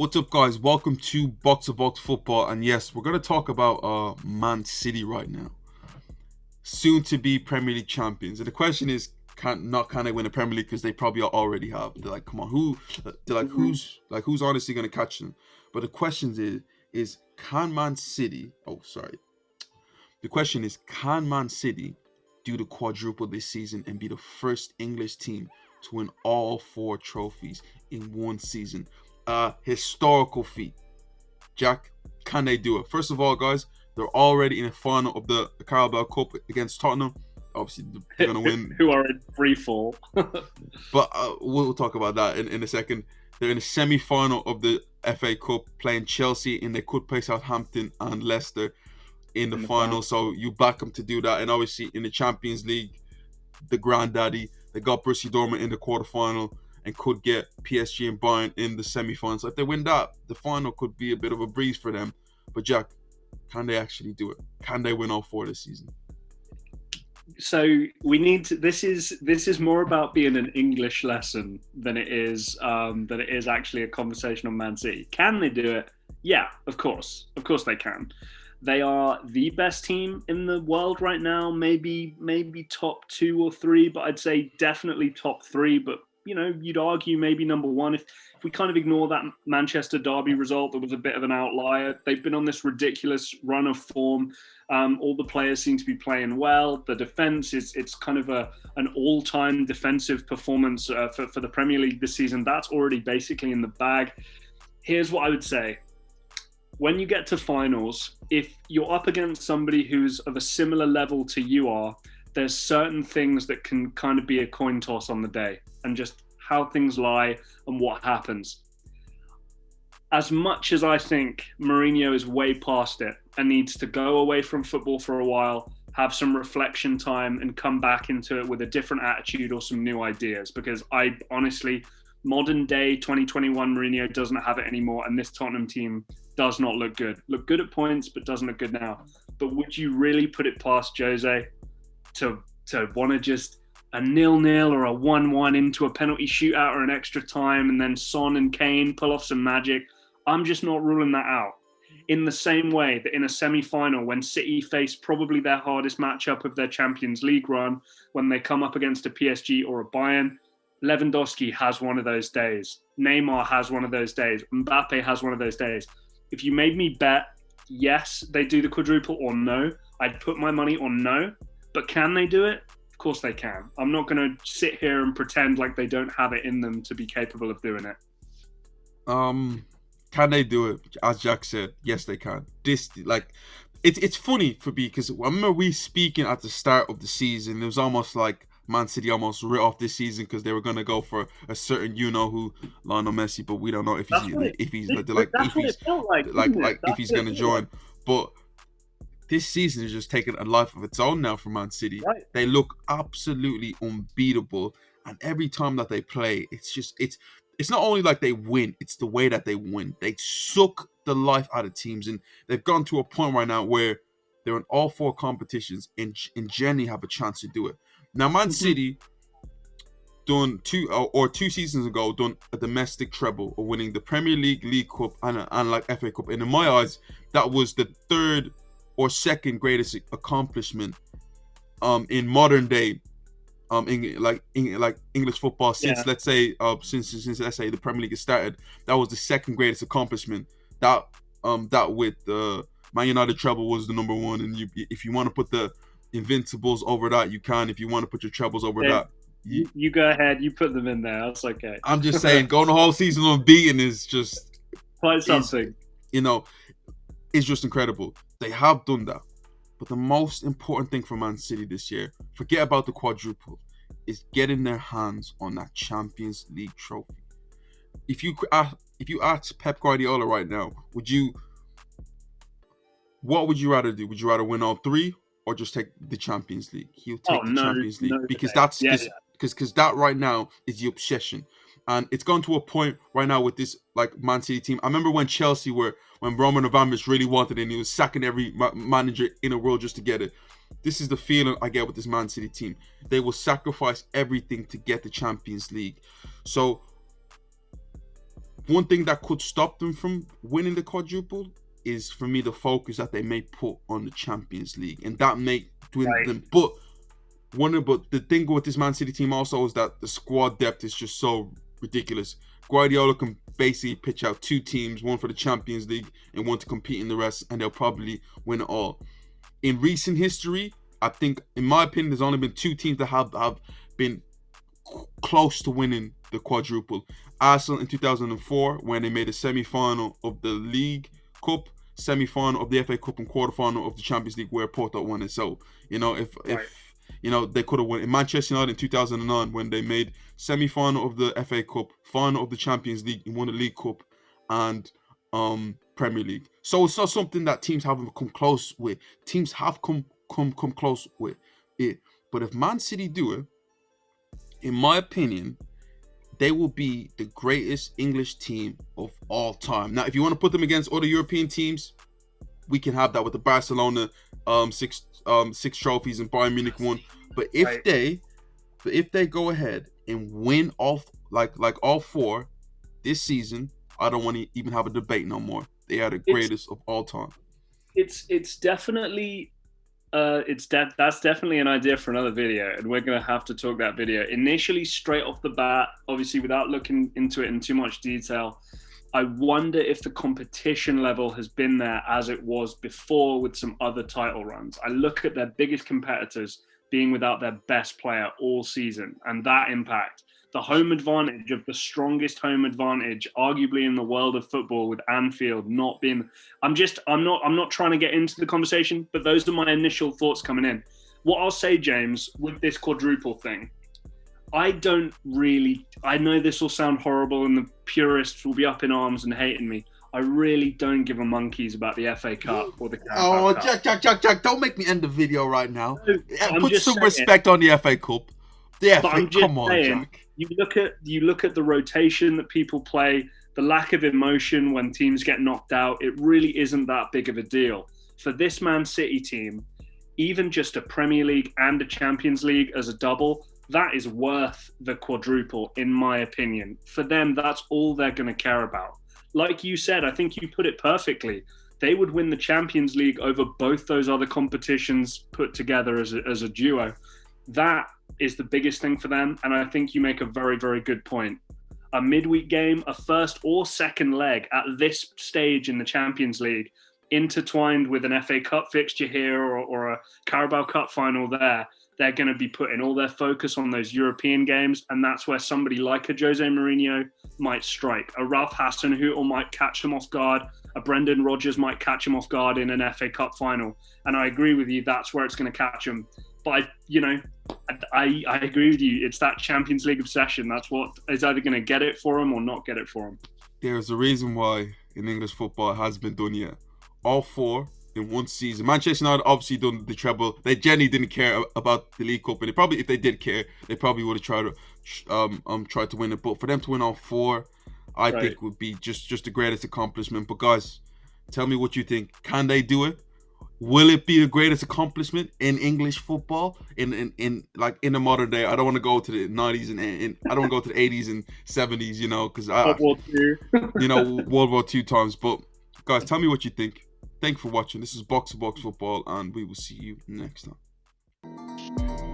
What's up, guys? Welcome to Box to Box Football, and yes, we're gonna talk about Man City right now, soon to be Premier League champions. And the question is, can they win the Premier League because they probably already have? They're like, come on, who? They're like, Mhm. who's honestly gonna catch them? But the question is can Man City? Oh, sorry. The question is, can Man City do the quadruple this season and be the first English team to win all four trophies in one season? A historical feat. Jack, can they do it? First of all, guys, they're already in the final of the Carabao Cup against Tottenham. Obviously, they're going to win, Who are in free fall. but we'll talk about that in a second. They're in the semi final of the FA Cup playing Chelsea, and they could play Southampton and Leicester in the In the final. final. So you back them to do that. And obviously, in the Champions League, the granddaddy, they got Borussia Dortmund in the quarterfinal and could get PSG and Bayern in the semi-final. So if they win that, the final could be a bit of a breeze for them. But Jack, can they actually do it? Can they win all four this season? So we need to. This is more about being an English lesson than it is actually a conversation on Man City. Can they do it? Yeah, of course they can. They are the best team in the world right now. Maybe top two or three, but I'd say definitely top three. But you'd argue maybe number one if we kind of ignore that Manchester Derby result that was a bit of an outlier. They've been on this ridiculous run of form. All the players seem to be playing well. The defense is it's kind of an all-time defensive performance for the Premier League this season. That's already basically in the bag. Here's what I would say. When you get to finals, if you're up against somebody who's of a similar level to you are, there's certain things that can kind of be a coin toss on the day and just how things lie and what happens. As much as I think Mourinho is way past it and needs to go away from football for a while, have some reflection time, and come back into it with a different attitude or some new ideas, because I honestly, modern day 2021 Mourinho doesn't have it anymore, and this Tottenham team does not look good. Look good at points, but doesn't look good now. But would you really put it past Jose to want to just a 0-0 or a 1-1 into a penalty shootout or an extra time, and then Son and Kane pull off some magic? I'm just not ruling that out. In the same way that in a semi-final, when City face probably their hardest matchup of their Champions League run, when they come up against a PSG or a Bayern, Lewandowski has one of those days. Neymar has one of those days. Mbappe has one of those days. If you made me bet, yes, they do the quadruple, or no, I'd put my money on no. But can they do it? Of course they can. I'm not going to sit here and pretend like they don't have it in them to be capable of doing it. Can they do it? As Jack said, yes, they can. It's funny for me because I remember we speaking at the start of the season. It was almost like Man City almost writ off this season because they were gonna go for a certain who Lionel Messi, but we don't know That's what it. if he's That's what it felt like, didn't it? if That's he's what gonna it felt like. join. But this season is just taking a life of its own now for Man City. Right. They look absolutely unbeatable, and every time that they play, it's not only like they win, it's the way that they win. They suck the life out of teams, and they've gone to a point right now where they're in all four competitions and generally have a chance to do it. Now, Man Mm-hmm. City done 2 seasons ago done a domestic treble of winning the Premier League, League Cup, and like FA Cup. And in my eyes, that was the third or second greatest accomplishment in modern day like English football Yeah. since let's say since let's say the Premier League has started. That was the second greatest accomplishment. That with the Man United treble was the number one, and if you want to put the Invincibles over that, you can. If you want to put your trebles over Dave, that, you go ahead. You put them in there. That's okay. I'm just saying, going the whole season unbeaten Quite is something. you know is just incredible. They have done that, but the most important thing for Man City this year, forget about the quadruple, is getting their hands on that Champions League trophy. If you ask Pep Guardiola right now, what would you rather do? Would you rather win all three or just take the Champions League? He'll Oh take the no, Champions no League because debate. that's Yeah, because that right now is the obsession. And it's gone to a point right now with this like Man City team. I remember when Chelsea were when Roman Abramovich really wanted it, and he was sacking every manager in the world just to get it. This is the feeling I get with this Man City team. They will sacrifice everything to get the Champions League. So one thing that could stop them from winning the quadruple is, for me, the focus that they may put on the Champions League, and that may dwindle Right. them. But the thing with this Man City team also is that the squad depth is just so ridiculous. Guardiola can basically pitch out two teams, one for the Champions League and one to compete in the rest, and they'll probably win it all. In recent history, I think, in my opinion, there's only been two teams that have been close to winning the quadruple. Arsenal in 2004, when they made a semi-final of the League Cup, semi-final of the FA Cup, and quarter-final of the Champions League, where Porto won it. So, Right. they could have won. In Manchester United in 2009, when they made semi-final of the FA Cup, final of the Champions League, and won the League Cup and Premier League. So it's not something that teams haven't come close with. Teams have come close with it. But if Man City do it, in my opinion, they will be the greatest English team of all time. Now, if you want to put them against other European teams, we can have that with the Barcelona six trophies and Bayern Munich one. But Right. if they go ahead and win all all four this season, I don't want to even have a debate no more. They are the It's greatest of all time. it's definitely that's definitely an idea for another video, and we're gonna have to talk that video. Initially, straight off the bat, obviously without looking into it in too much detail, I wonder if the competition level has been there as it was before with some other title runs. I look at their biggest competitors being without their best player all season, and that impact. The home advantage of the strongest home advantage, arguably in the world of football, with Anfield not being. I'm not trying to get into the conversation, but those are my initial thoughts coming in. What I'll say, James, with this quadruple thing, I don't really. I know this will sound horrible, and the purists will be up in arms and hating me. I really don't give a monkeys about the FA Cup or the Carabao Oh, Cup. Jack, don't make me end the video right now. No, I'm Put just some saying. respect on the FA Cup. The But FA, I'm just come on, saying. Jack. You look at the rotation that people play, the lack of emotion when teams get knocked out. It really isn't that big of a deal for this Man City team. Even just a Premier League and a Champions League as a double, that is worth the quadruple, in my opinion. For them, that's all they're going to care about. Like you said, I think you put it perfectly. They would win the Champions League over both those other competitions put together as a duo. That is the biggest thing for them. And I think you make a very, very good point. A midweek game, a first or second leg at this stage in the Champions League, intertwined with an FA Cup fixture here or a Carabao Cup final there, they're going to be putting all their focus on those European games. And that's where somebody like a Jose Mourinho might strike. A Ralph Hasenhüttl might catch them off guard. A Brendan Rodgers might catch them off guard in an FA Cup final. And I agree with you, that's where it's going to catch them. But I agree with you. It's that Champions League obsession. That's what is either going to get it for them or not get it for them. There's a reason why in English football it has been done yet. All four in one season. Manchester United obviously done the treble. They generally didn't care about the League Cup, and they probably, if they did care, they probably would have tried to win it. But for them to win all four, I Right. think would be just the greatest accomplishment. But guys, tell me what you think. Can they do it? Will it be the greatest accomplishment in English football in the modern day? I don't want to go to the 90s and I don't want to go to the 80s and 70s, because World War II. World War II times. But guys, tell me what you think. Thank you for watching. This is Box to Box Football, and we will see you next time.